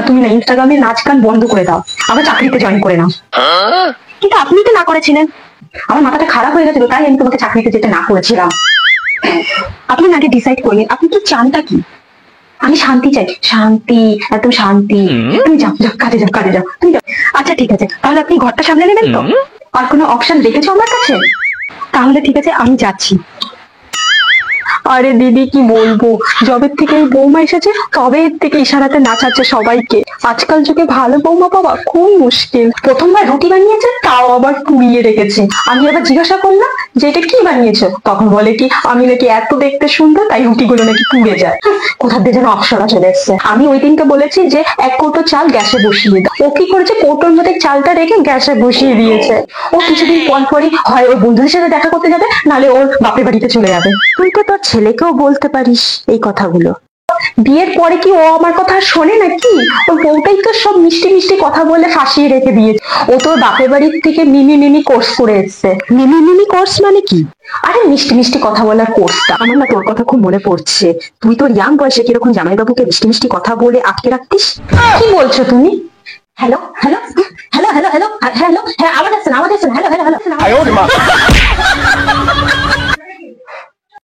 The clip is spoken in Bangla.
তুমি না ইনস্টাগ্রামে নাচ গান বন্ধ করে দাও, আবার চাকরিতে জয়েন করে নাও। কিন্তু আপনি তো না করেছিলেন। আমার মাথাটা খারাপ হয়ে গেছিল, তাই আমি তোমাকে চাকরিতে যেতে না করেছিলাম। আপনি আগে ডিসাইড করলেন আপনি কি চানটা কি। আমি শান্তি চাই, শান্তি, একদম শান্তি। তুমি যাও যাও, কাজে যাও, কাজে যাও, তুমি যাও। আচ্ছা ঠিক আছে, তাহলে আপনি ঘরটা সামলে নেবেন তো? আর কোনো অপশন রেখেছো আমার কাছে? তাহলে ঠিক আছে, আমি যাচ্ছি। আরে দিদি কি বলবো, জবের থেকে এই বৌমা এসেছে তবে এর থেকে ইশারাতে নাচাচ্ছে সবাইকে। আজকাল যুগে ভালো বৌমা পাওয়া খুব মুশকিল। প্রথমবার রুটি বানিয়েছে, তাও আবার পুড়িয়ে রেখেছে। আমি আবার জিজ্ঞাসা করলাম যে এটা কি বানিয়েছো, তখন বলে কি আমি নাকি এত দেখতে সুন্দর তাই রুটিগুলো নাকি পুড়ে যায়। কোথা দিয়ে যেন অপসরা চলে এসছে। আমি ওই দিনকে বলেছি যে এক কৌটো চাল গ্যাসে বসিয়ে দাও, ও কি করেছে কৌটোর মধ্যে চালটা রেখে গ্যাসে বসিয়ে দিয়েছে। ও কিছুদিন পর পরই হয় ওর বন্ধুদের সাথে দেখা করতে যাবে, নাহলে ওর বাপের বাড়িতে চলে যাবে। তুই তো তোর ছেলেকেও বলতে পারিস এই কথাগুলো। বিয়ের পরে কি ও আমার কথা শোনে নাকি? ওর বউটাই তো সব মিষ্টি মিষ্টি কথা বলে ফাঁসিয়ে রেখে দিয়েছে। ও তো বাপের বাড়ির থেকে মিমি মিমি কোর্স করে এসছে। মিমি মিমি কোর্স মানে কি? আরে মিষ্টি মিষ্টি কথা বলার কোর্সটা। আমার না তোর কথা খুব মনে পড়ছে। তুই তোর ইয়াং বয়সে কিরকম জামাইবাবুকে মিষ্টি মিষ্টি কথা বলে আটকে রাখতিস। কি বলছো তুমি? Hello hello hello hello hello hello, হ্যাঁ আওয়াজ আসছে না, আওয়াজ আসছে না, হ্যালো হ্যালো হ্যালো।